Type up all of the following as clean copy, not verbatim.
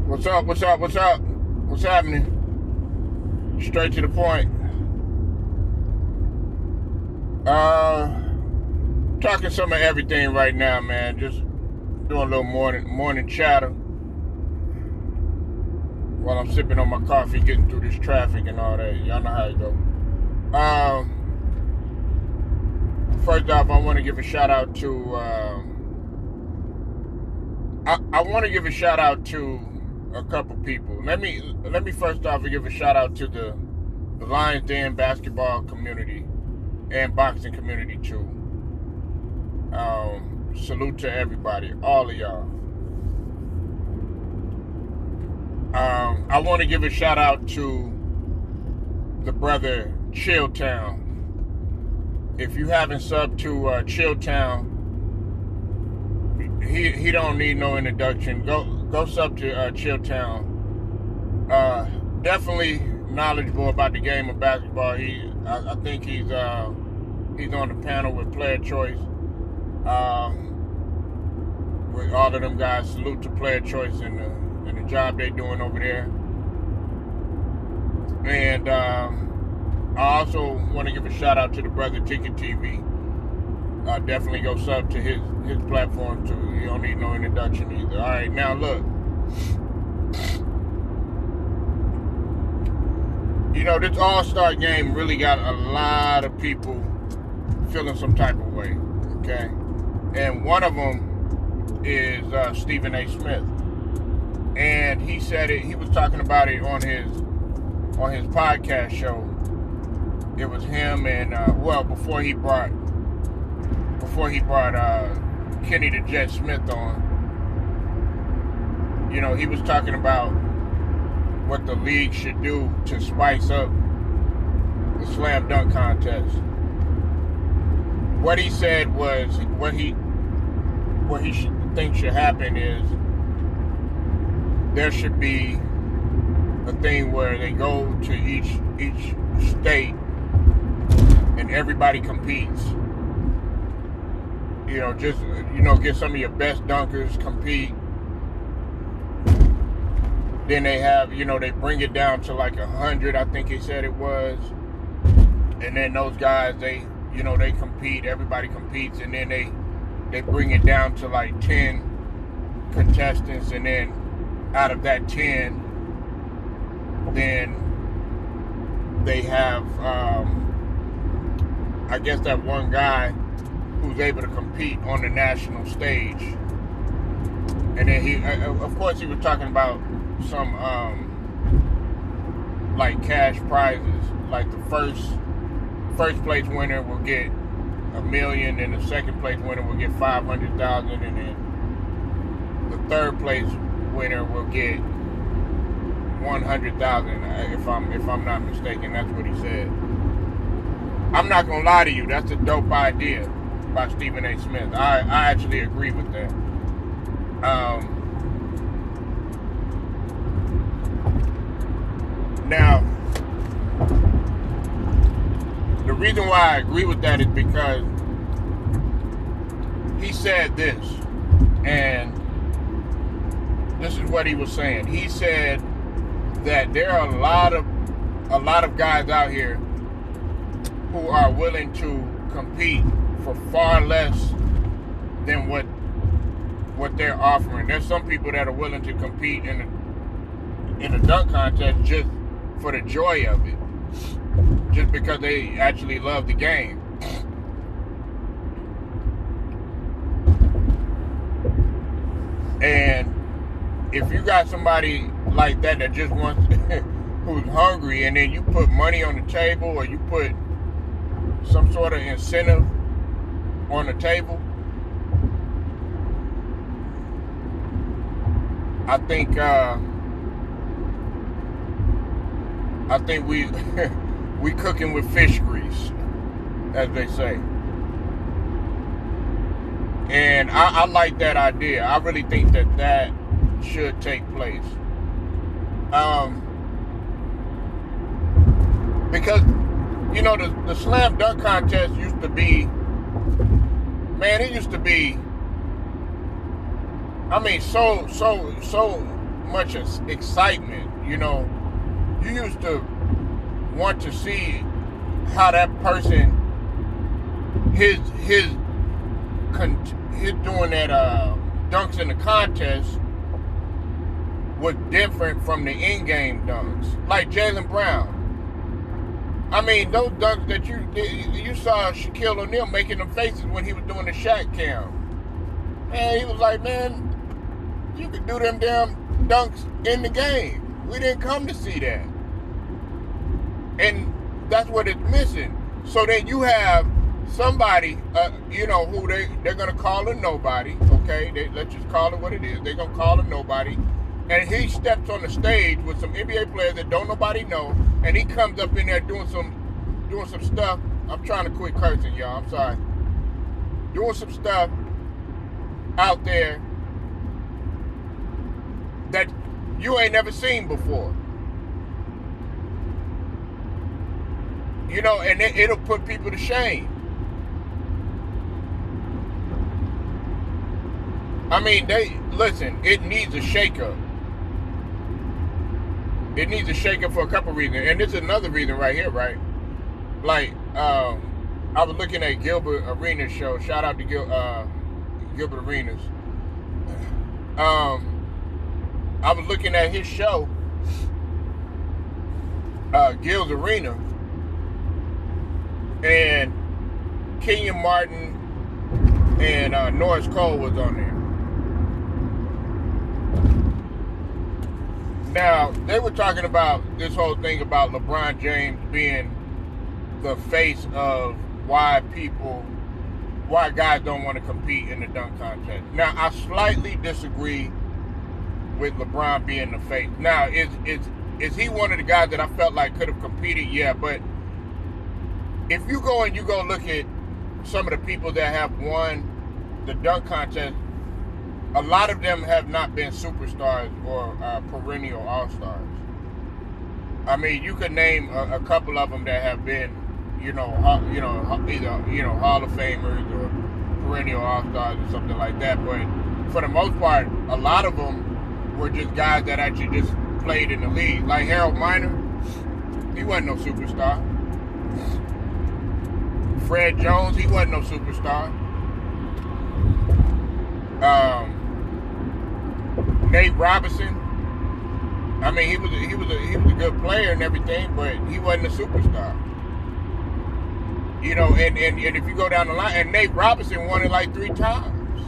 What's up? What's up? What's up? What's happening? Straight to the point. Talking some of everything right now, man. Just doing a little morning chatter while I'm sipping on my coffee, getting through this traffic and all that. Y'all know how it go. First off, I want to give a shout out to. I want to give a shout out to a couple people. Let me first off give a shout out to the Lions Den basketball community and boxing community too. Salute to everybody, all of y'all. I want to give a shout out to the brother Chilltown. If you haven't subbed to Chilltown, he don't need no introduction. Go sub to Chilltown. Definitely knowledgeable about the game of basketball. I think he's on the panel with Player Choice. With all of them guys, salute to Player Choice and the job they're doing over there. And I also want to give a shout out to the brother Ticket TV. Definitely go sub to his platform too. You don't need no introduction either. All right, now look. You know, this All-Star game really got a lot of people feeling some type of way, okay? And one of them is Stephen A. Smith. And he said it, he was talking about it on his podcast show. It was him and, before he brought Kenny the Jet Smith on, you know, he was talking about what the league should do to spice up the slam dunk contest. What he said was what he thinks should happen is there should be a thing where they go to each state and everybody competes. You know, just, you know, get some of your best dunkers compete. Then they have, you know, they bring it down to like 100, I think he said it was. And then those guys, they, you know, they compete, everybody competes, and then they bring it down to like 10 contestants, and then out of that 10, then they have, I guess that one guy who's able to compete on the national stage. And then he, of course, he was talking about some like cash prizes, like the first place winner will get $1 million, and the second place winner will get $500,000, and then the third place winner will get $100,000. If I'm not mistaken, that's what he said. I'm not gonna lie to you, that's a dope idea by Stephen A. Smith. I actually agree with that. Now, the reason why I agree with that is because he said this, and this is what he was saying. He said that there are a lot of guys out here who are willing to compete for far less than what they're offering. There's some people that are willing to compete in a dunk contest just for the joy of it, just because they actually love the game. And if you got somebody like that just wants who's hungry, and then you put money on the table, or you put some sort of incentive on the table, I think we cooking with fish grease, as they say. And I like that idea. I really think that should take place. Because, you know, the slam dunk contest used to be, man, it used to be, I mean, so much excitement. You know, you used to want to see how that person, his doing that dunks in the contest was different from the in-game dunks, like Jaylen Brown. I mean, those dunks that you saw Shaquille O'Neal making them faces when he was doing the Shaq cam. Man, he was like, man, you could do them damn dunks in the game. We didn't come to see that. And that's what it's missing. So then you have somebody, you know, who they're going to call a nobody, okay? Let's just call it what it is. They're going to call a nobody. And he steps on the stage with some NBA players that don't nobody know, and he comes up in there doing some stuff. I'm trying to quit cursing, y'all. I'm sorry. Doing some stuff out there that you ain't never seen before. You know, and it'll put people to shame. I mean, listen, it needs a shakeup. It needs a shakeup for a couple reasons. And this is another reason right here, right? Like, I was looking at Gilbert Arenas' show. Shout out to Gilbert Arenas. I was looking at his show, Gil's Arena, and Kenyon Martin and Norris Cole was on there. Now, they were talking about this whole thing about LeBron James being the face of why guys don't want to compete in the dunk contest. Now, I slightly disagree with LeBron being the face. Now, is he one of the guys that I felt like could have competed? Yeah, but if you go look at some of the people that have won the dunk contest, a lot of them have not been superstars or perennial all-stars. I mean, you could name a couple of them that have been, either Hall of Famers or perennial all-stars or something like that. But for the most part, a lot of them were just guys that actually just played in the league. Like Harold Miner, he wasn't no superstar. Fred Jones, he wasn't no superstar. Nate Robinson, I mean, he was a good player and everything, but he wasn't a superstar. You know, and if you go down the line, and Nate Robinson won it like 3 times.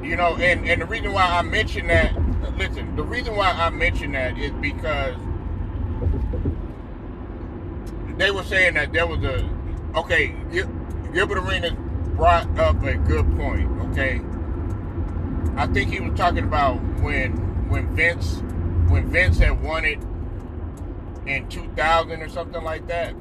You know, and the reason why I mention that, listen, the reason why I mention that is because they were saying that there was Gilbert Arenas brought up a good point, okay? I think he was talking about when Vince had won it in 2000 or something like that.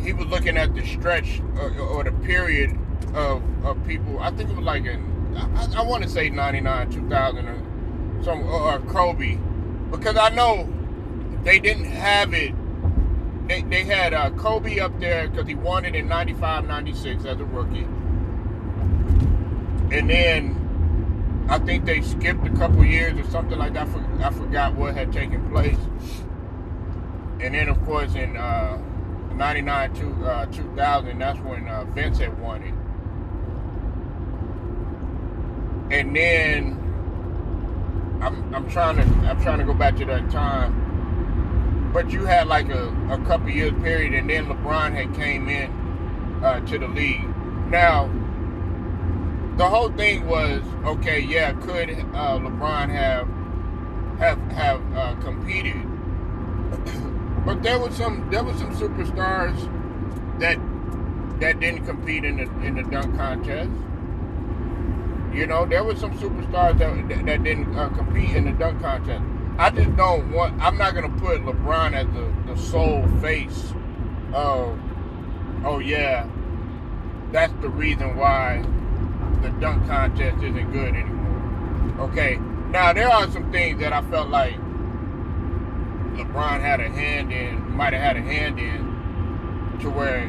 He was looking at the stretch or the period of people. I think it was like I want to say 99, 2000 or Kobe, because I know they didn't have it. They had Kobe up there because he won it in 95, 96 as a rookie. And then I think they skipped a couple years or something like that. I forgot what had taken place. And then, of course, in 99 to 2000, that's when Vince had won it. And then I'm trying to go back to that time. But you had like a couple years period, and then LeBron had came in to the league. Now, the whole thing was, okay, yeah, could LeBron have competed? But there was some superstars that didn't compete in the dunk contest. You know, there were some superstars that didn't compete in the dunk contest. I just don't want. I'm not gonna put LeBron as the sole face of. Oh yeah, that's the reason why the dunk contest isn't good anymore. Okay, now there are some things that I felt like LeBron might have had a hand in, to where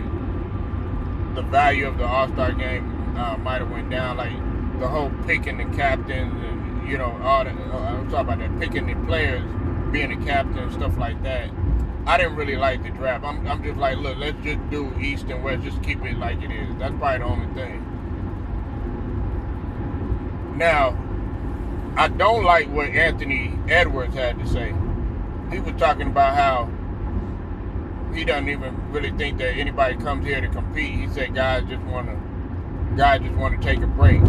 the value of the All-Star game might have went down. Like the whole picking the captains and, you know, all that. I'm talking about that, picking the players, being a captain, stuff like that. I didn't really like the draft. I'm just like, look, let's just do East and West. Just keep it like it is. That's probably the only thing. Now, I don't like what Anthony Edwards had to say. He was talking about how he doesn't even really think that anybody comes here to compete. He said guys just want to take a break.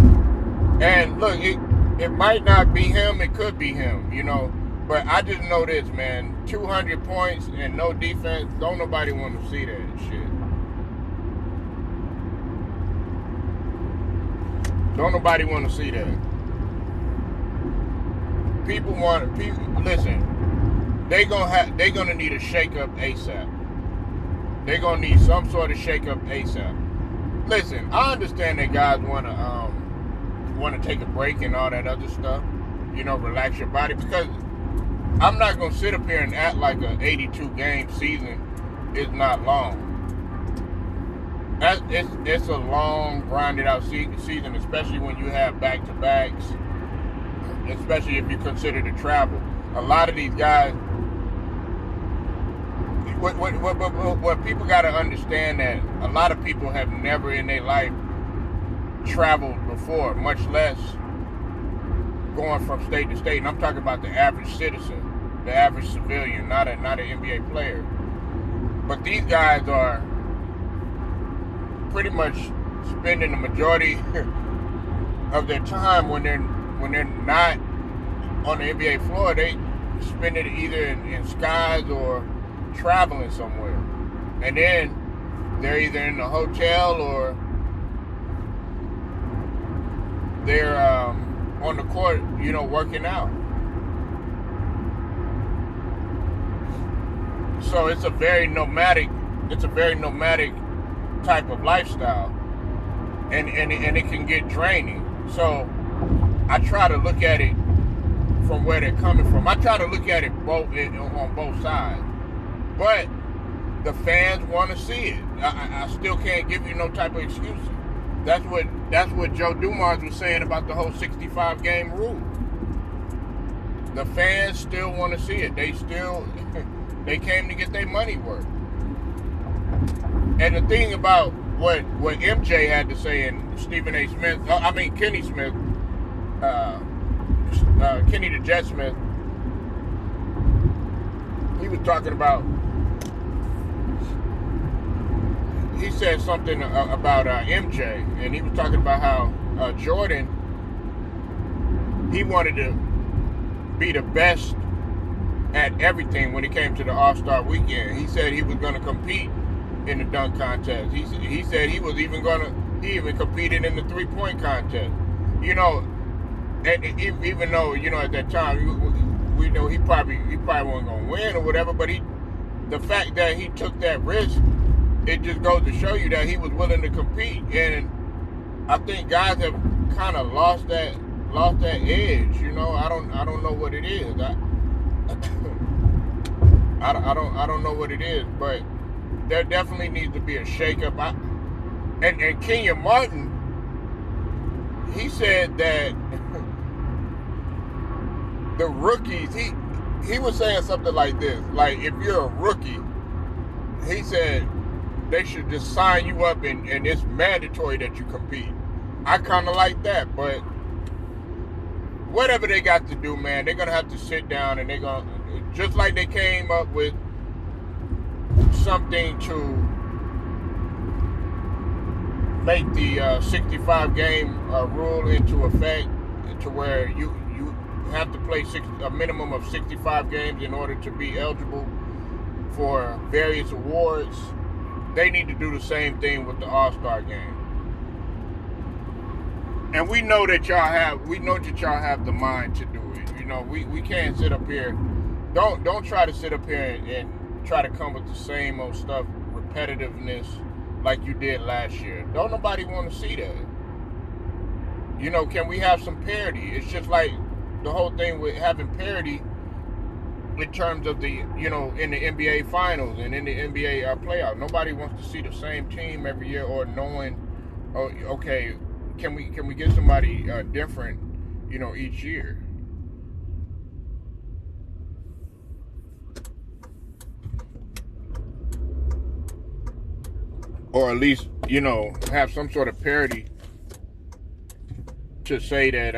And look, it might not be him. It could be him, you know. But I just know this, man. 200 points and no defense. Don't nobody want to see that shit. Don't nobody want to see that. People listen. They're gonna need a shakeup ASAP. They're gonna need some sort of shakeup ASAP. Listen, I understand that guys wanna take a break and all that other stuff. You know, relax your body, because I'm not gonna sit up here and act like a 82 game season is not long. It's a long, grinded out season, especially when you have back-to-backs, especially if you consider the travel. A lot of these guys, what people got to understand, that a lot of people have never in their life traveled before, much less going from state to state. And I'm talking about the average citizen, the average civilian, not an NBA player. But these guys are pretty much spending the majority of their time when they're not on the NBA floor. They spend it either in skies or traveling somewhere, and then they're either in the hotel or they're on the court, you know, working out. So it's a very nomadic type of lifestyle, and it can get draining. So I try to look at it from where they're coming from. I try to look at it on both sides, but the fans want to see it. I still can't give you no type of excuses. That's what Joe Dumars was saying about the whole 65 game rule. The fans still want to see it. They came to get their money worth. And the thing about what MJ had to say, and Kenny Smith, Kenny the Jet Smith, he was talking about, he said something about MJ, and he was talking about how Jordan, he wanted to be the best at everything when it came to the All-Star weekend. He said he was going to compete in the dunk contest. He said he even competed in the three-point contest. You know, and even though, you know, at that time we know he probably wasn't going to win or whatever, but the fact that he took that risk, it just goes to show you that he was willing to compete. And I think guys have kind of lost that edge. You know, I don't know what it is. I don't know what it is, but there definitely needs to be a shakeup. And Kenyon Martin, he said that the rookies, he was saying something like this, like, if you're a rookie, he said they should just sign you up and it's mandatory that you compete. I kind of like that, but whatever they got to do, man, they're going to have to sit down and they're going to, just like they came up with something to make the 65 game rule into effect, to where you have to play a minimum of 65 games in order to be eligible for various awards. They need to do the same thing with the All-Star game. And we know that y'all have the mind to do it. You know, we can't sit up here. Don't try to sit up here and try to come with the same old stuff, repetitiveness, like you did last year. Don't nobody want to see that. You know, can we have some parity? It's just like the whole thing with having parity in terms of the, you know, in the NBA finals and in the NBA playoff. Nobody wants to see the same team every year, or knowing, oh, okay, can we get somebody different, you know, each year? Or at least, you know, have some sort of parity to say that,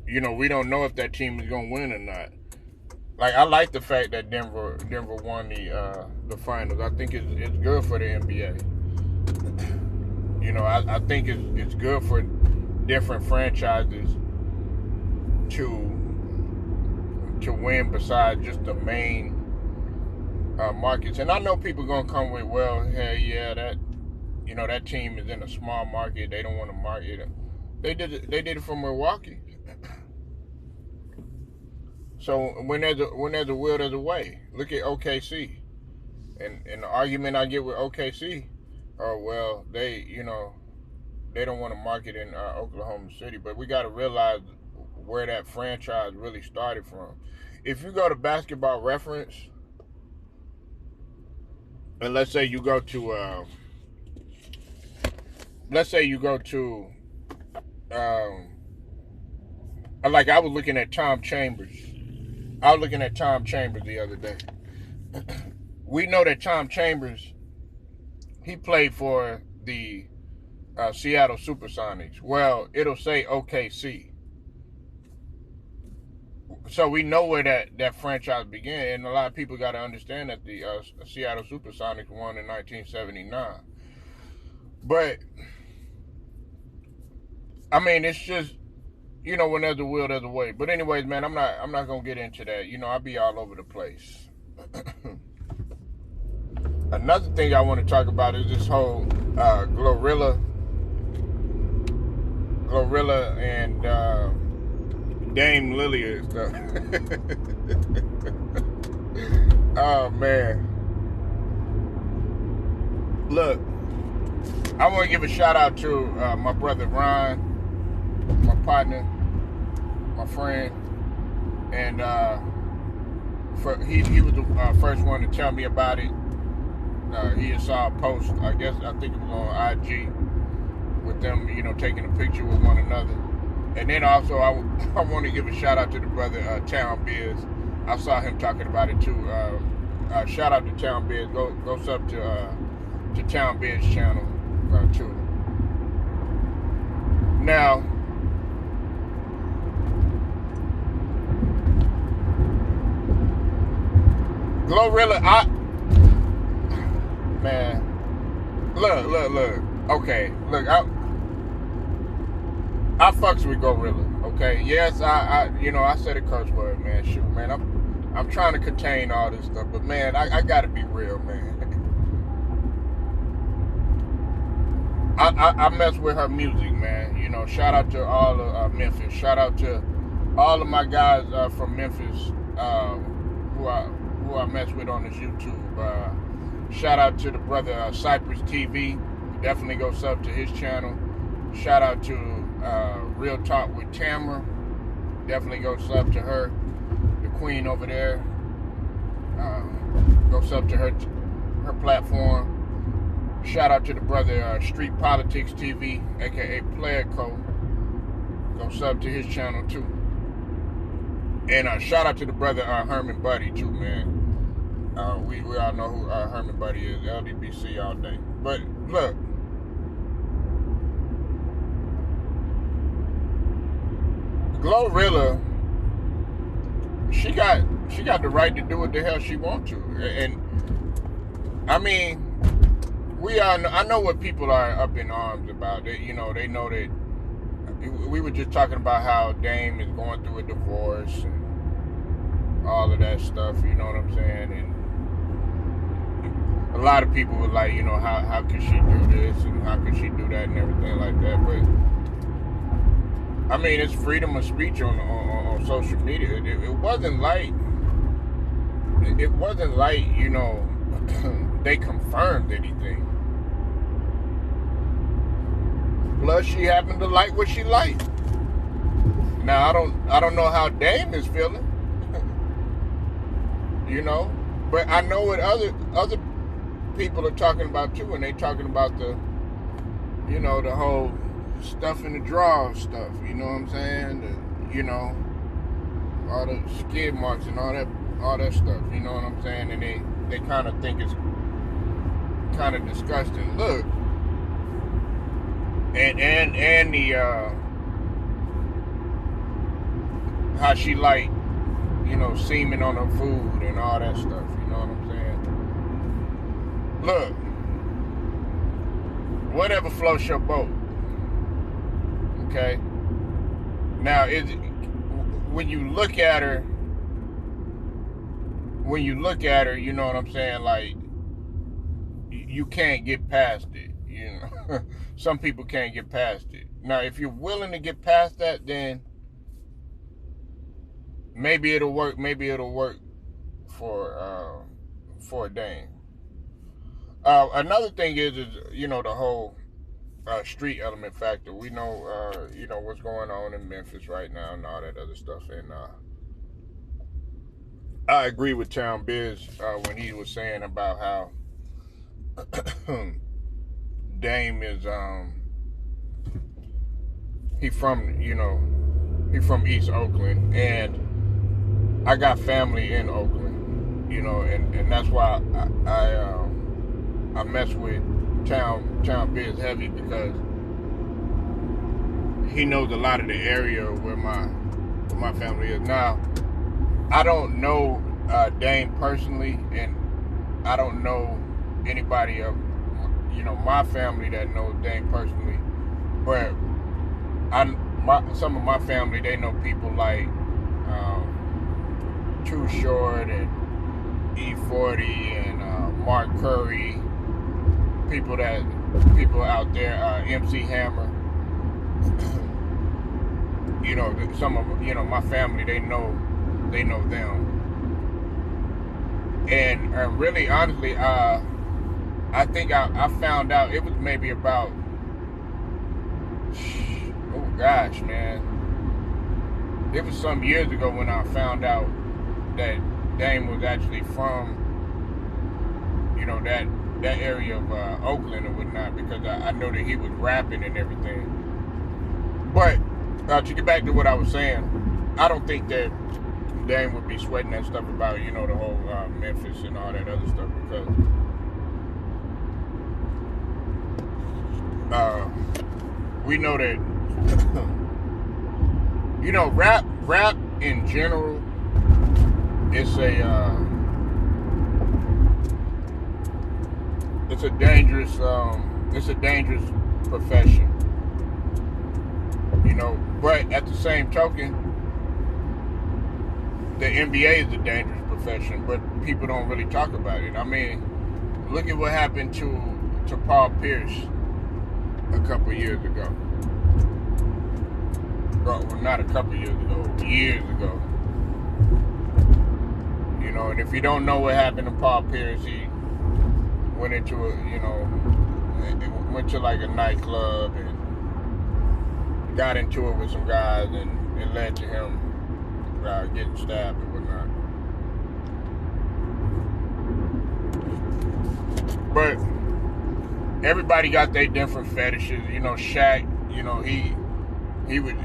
you know, we don't know if that team is gonna win or not. Like, I like the fact that Denver won the finals. I think it's good for the NBA. You know, I think it's good for different franchises to win besides just the main markets. And I know people gonna come with, well, hey, yeah, that, you know, that team is in a small market. They don't want to market it. They did it for Milwaukee. So when there's a will, there's a way. Look at OKC, and the argument I get with OKC, oh well, they, you know, they don't want to market in Oklahoma City, but we got to realize where that franchise really started from. If you go to Basketball Reference, and let's say you go to, like I was looking at Tom Chambers. I was looking at Tom Chambers the other day. We know that Tom Chambers, he played for the Seattle Supersonics. Well, it'll say OKC. So we know where that franchise began, and a lot of people got to understand that the Seattle Supersonics won in 1979. But I mean, it's just, you know, when there's a will, there's a way. But anyways, man, I'm not gonna get into that. You know, I'll be all over the place. Another thing I want to talk about is this whole Glorilla and Dame Lillard stuff. Oh man, look, I want to give a shout out to my brother Ron, my partner, my friend, and he was the first one to tell me about it. He saw a post, I think it was on IG, with them, you know, taking a picture with one another. And then also, I want to give a shout out to the brother Town Biz. I saw him talking about it too. Shout out to Town Biz. Go sub to Town Biz channel too. Now, Glorilla, man, look. Okay, look, I fucks with Glorilla. Okay, yes, I you know, I said a curse word, man. Shoot, man, I'm trying to contain all this stuff, but man, I gotta be real, man. I mess with her music, man. You know, shout out to all of Memphis. Shout out to all of my guys from Memphis who I mess with on this YouTube. Shout out to the brother Cypress TV. Definitely go sub to his channel. Shout out to Real Talk with Tamara. Definitely go sub to her, the queen over there. Go sub to her platform. Shout out to the brother Street Politics TV, aka Player Co. Go sub to his channel too. And shout out to the brother Herman Buddy too, man. We all know who Herman Buddy is. LDBC all day. But look, Glorilla, she got the right to do what the hell she wants to, and I mean, I know what people are up in arms about. They know that we were just talking about how Dame is going through a divorce and all of that stuff. You know what I'm saying? And a lot of people were like, you know, how could she do this and how could she do that and everything like that, but I mean, it's freedom of speech on social media. It wasn't like, you know, they confirmed anything. Plus, she happened to like what she liked. Now, I don't know how Dame is feeling, you know, but I know what other people are talking about too, and they talking about the you know, the whole stuff in the drawers stuff, you know what I'm saying? You know, all the skid marks and all that stuff, you know what I'm saying? And they kind of think it's kind of disgusting. Look, and the how she like, you know, semen on her food and all that stuff, you know what I'm saying? Look, whatever floats your boat. Okay. Now, when you look at her, you know what I'm saying? Like, you can't get past it. You know, some people can't get past it. Now, if you're willing to get past that, then maybe it'll work. Maybe it'll work for a Dame. Another thing is you know, the whole street element factor. We know you know what's going on in Memphis right now and all that other stuff. And I agree with Town Biz when he was saying about how Dame is he from East Oakland, and I got family in Oakland, you know, and that's why I mess with Town Biz heavy, because he knows a lot of the area where my family is. Now, I don't know Dame personally, and I don't know anybody of, you know, my family that knows Dame personally, but some of my family, they know people like Too Short and E40 and Mark Curry, people out there, MC Hammer. You know, some of, you know, my family, they know them. And really, honestly, I think I found out, it was maybe about, oh gosh, man, it was some years ago when I found out that Dame was actually from, you know, that area of Oakland or whatnot, because I know that he was rapping and everything. But to get back to what I was saying, I don't think that Dame would be sweating that stuff about, you know, the whole Memphis and all that other stuff, because we know that you know, rap in general, it's a dangerous profession, you know. But at the same token, the NBA is a dangerous profession, but people don't really talk about it. I mean, look at what happened to Paul Pierce a couple years ago. Well, not a couple years ago, years ago. You know, and if you don't know what happened to Paul Pierce, he went into went to like a nightclub and got into it with some guys, and it led to him getting stabbed and whatnot. But everybody got their different fetishes. You know, Shaq, you know, he would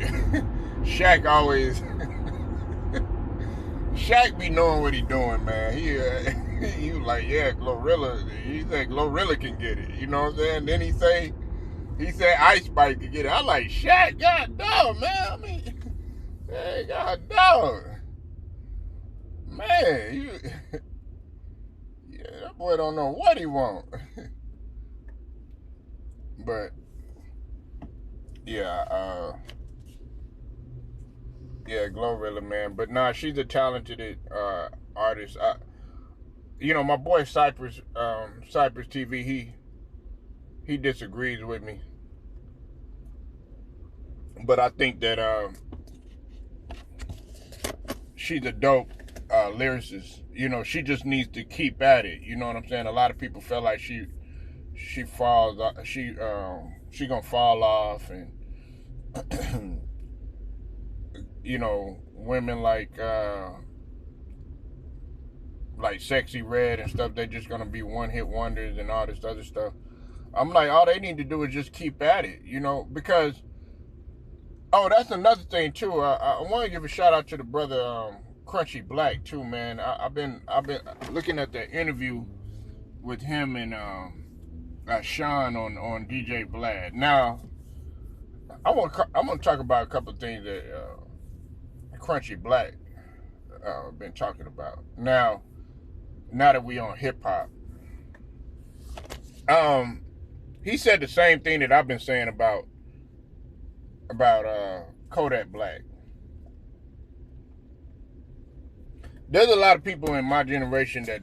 Shaq always Shaq be knowing what he doing, man. He was like, yeah, Glorilla. He said Glorilla can get it. You know what I'm saying? Then he said Ice Spice can get it. I like, Shaq, god dog, man. I mean, hey, god dog, man. Yeah, that boy don't know what he want. But yeah, Glorilla, man. But nah, she's a talented artist. You know, my boy Cypress TV, he disagrees with me, but I think that she's a dope lyricist. You know, she just needs to keep at it. You know what I'm saying? A lot of people feel like she gonna fall off, and you know, women like Sexy Red and stuff, they're just gonna be one-hit wonders and all this other stuff. I'm like, all they need to do is just keep at it, you know, because, oh, that's another thing too. I want to give a shout out to the brother Crunchy Black too, man. I've been looking at the interview with him and Sean on DJ Vlad. Now, I'm gonna talk about a couple of things that Crunchy Black been talking about. Now that we on hip hop, he said the same thing that I've been saying about Kodak Black. There's a lot of people in my generation that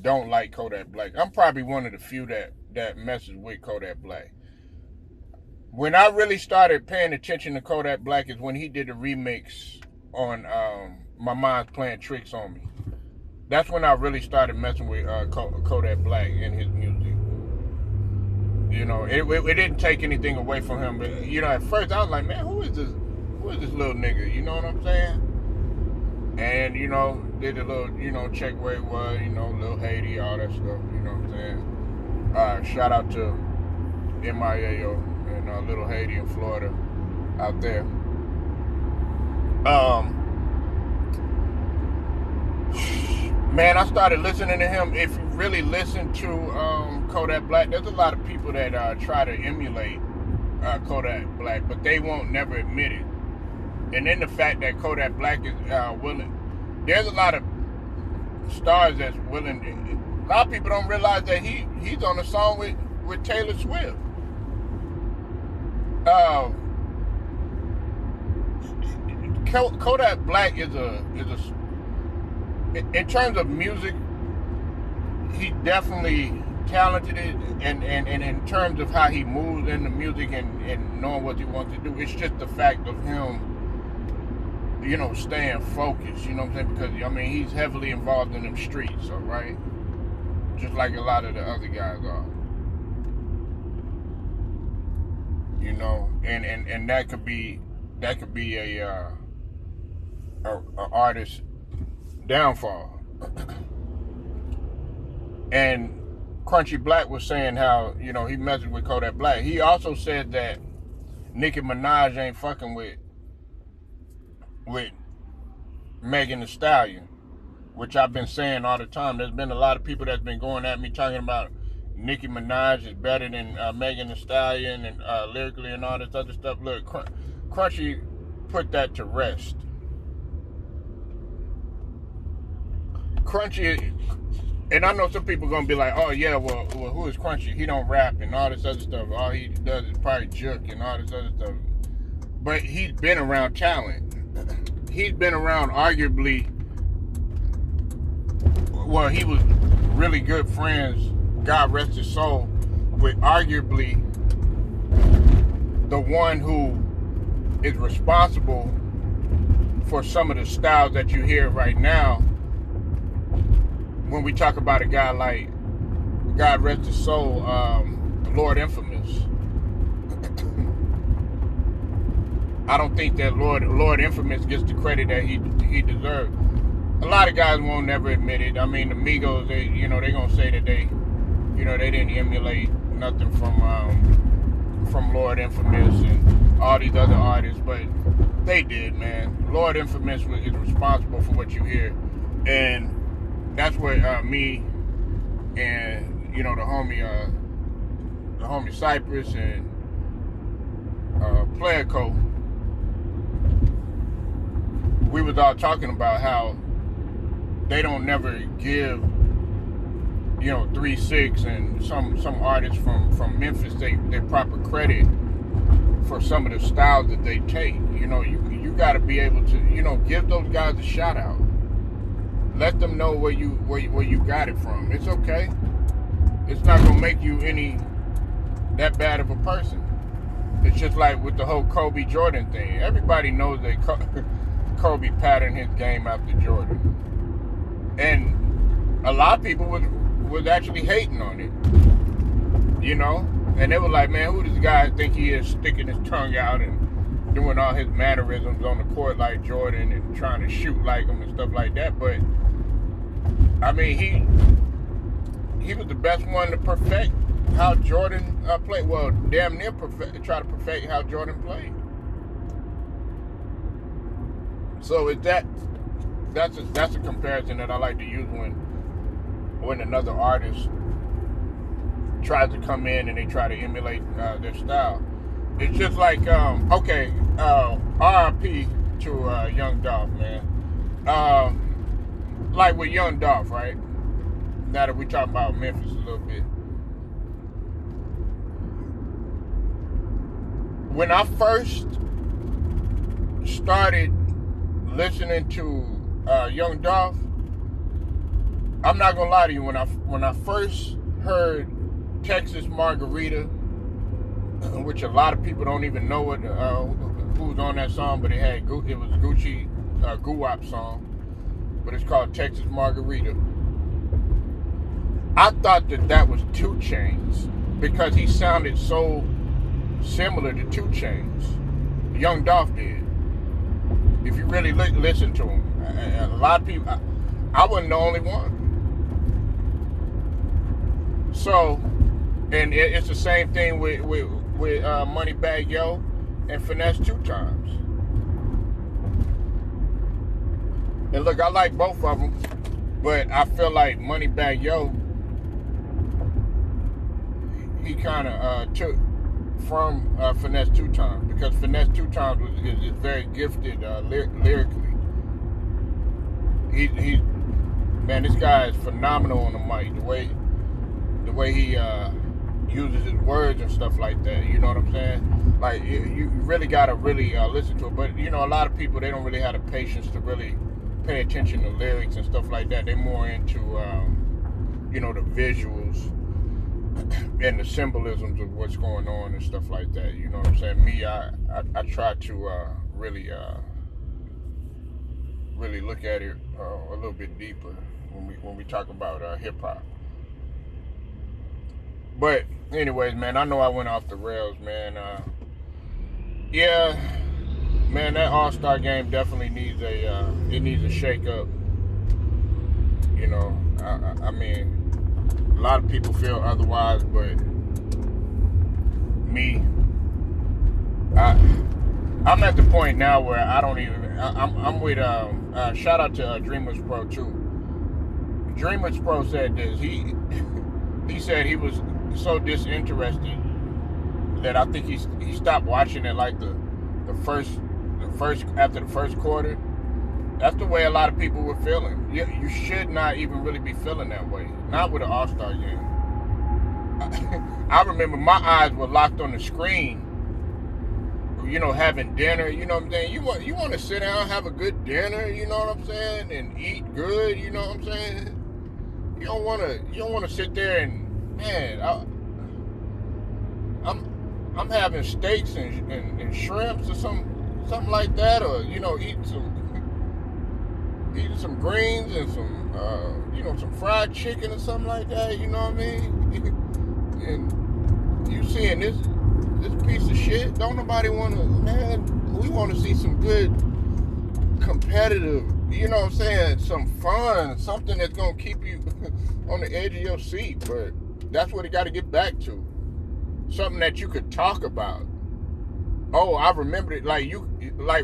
don't like Kodak Black. I'm probably one of the few that messes with Kodak Black. When I really started paying attention to Kodak Black is when he did a remix on My Mind's Playing Tricks on Me. That's when I really started messing with Kodak Black and his music. You know, it didn't take anything away from him, but you know, at first I was like, man, who is this little nigga? You know what I'm saying? And you know, did a little, you know, check where it was, you know, Lil Haiti, all that stuff. You know what I'm saying? Shout out to MIAO and Little Haiti in Florida out there. Man, I started listening to him. If you really listen to Kodak Black, there's a lot of people that try to emulate Kodak Black, but they won't never admit it. And then the fact that Kodak Black is willing, there's a lot of stars that's willing. A lot of people don't realize that he's on a song with Taylor Swift. Kodak Black is a in terms of music, he's definitely talented, and in terms of how he moves in the music and knowing what he wants to do, it's just the fact of him, you know, staying focused, you know what I'm saying? Because, I mean, he's heavily involved in them streets, all right? Just like a lot of the other guys are. You know, and that could be a artist downfall. And Crunchy Black was saying how, you know, he messed with Kodak Black. He also said that Nicki Minaj ain't fucking with Megan Thee Stallion, which I've been saying all the time. There's been a lot of people that's been going at me talking about Nicki Minaj is better than Megan Thee Stallion and lyrically and all this other stuff. Look, Crunchy put that to rest. Crunchy, and I know some people gonna be like, oh yeah, well who is Crunchy? He don't rap and all this other stuff. All he does is probably jerk and all this other stuff. But he's been around talent. He's been around arguably, well, he was really good friends, God rest his soul, with arguably the one who is responsible for some of the styles that you hear right now. When we talk about a guy like, God rest his soul, Lord Infamous. I don't think that Lord Infamous gets the credit that he deserves. A lot of guys won't never admit it. I mean, the Migos, they gonna say that they didn't emulate nothing from Lord Infamous and all these other artists, but they did, man. Lord Infamous is responsible for what you hear, and that's where me and the homie Cypress and Player Co, we was all talking about how they don't never give 3-6 and some artists from Memphis their proper credit for some of the styles that they take. You got to be able to give those guys a shout out. Let them know where you got it from. It's okay. It's not gonna make you that bad of a person. It's just like with the whole Kobe Jordan thing. Everybody knows that Kobe patterned his game after Jordan, and a lot of people was actually hating on it. And they were like, man, who does this guy think he is, sticking his tongue out and doing all his mannerisms on the court like Jordan and trying to shoot like him and stuff like that? But I mean, he was the best one to perfect how Jordan played. Well, damn near try to perfect how Jordan played. So is that's a comparison that I like to use when another artist tries to come in and they try to emulate their style. It's just like okay, RIP to Young Dolph, man. Like with Young Dolph, right? Now that we talk about Memphis a little bit. When I first started listening to Young Dolph, I'm not gonna lie to you. When I first heard Texas Margarita, which a lot of people don't even know who's on that song, but it was Gucci Guwap song, but it's called Texas Margarita. I thought that was 2 Chainz because he sounded so similar to 2 Chainz. Young Dolph did. If you really listen to him, a lot of people, I wasn't the only one. So, and it's the same thing with Moneybagg Yo and Finesse 2 Times. And look, I like both of them, but I feel like Moneybagg Yo, he kind of took from Finesse 2 Times, because Finesse 2 Times is very gifted lyrically. He man, this guy is phenomenal on the mic. The way he uses his words and stuff like that. You know what I'm saying? Like you really gotta really listen to it. But you know, a lot of people, they don't really have the patience to really pay attention to lyrics and stuff like that. They're more into you know, the visuals and the symbolisms of what's going on and stuff like that. You know what I'm saying? Me, I try to really look at it a little bit deeper when we talk about hip hop. But anyways, man, I know I went off the rails, man. Yeah, man, that All-Star game definitely needs a shake up. You know, I mean, a lot of people feel otherwise, but me, I'm at the point now where I don't even. I'm with shout out to Dreamers Pro too. Dreamers Pro said this. He said he was so disinterested that I think he stopped watching it like the first after the first quarter. That's the way a lot of people were feeling. You should not even really be feeling that way. Not with an All-Star game. I remember my eyes were locked on the screen. You know, having dinner. You know what I'm saying? You want to sit down, have a good dinner. You know what I'm saying? And eat good. You know what I'm saying? You don't want to sit there and, man, I'm having steaks and shrimps or something like that, or you know, eating some greens and some you know, some fried chicken or something like that. You know what I mean? And you seeing this piece of shit? Don't nobody want to, man. We want to see some good competitive. You know what I'm saying? Some fun, something that's gonna keep you on the edge of your seat. But that's what it got to get back to. Something that you could talk about. Oh, I remember it. Like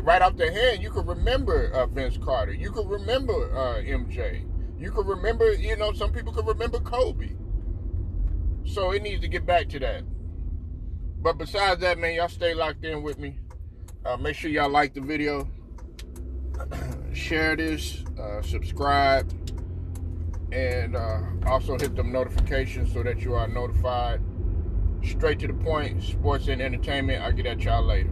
right off the hand, you could remember Vince Carter. You could remember MJ. You could remember, you know, some people could remember Kobe. So it needs to get back to that. But besides that, man, y'all stay locked in with me. Make sure y'all like the video. Share this, subscribe, and also hit them notifications so that you are notified. Straight to the point, sports and entertainment. I'll get at y'all later.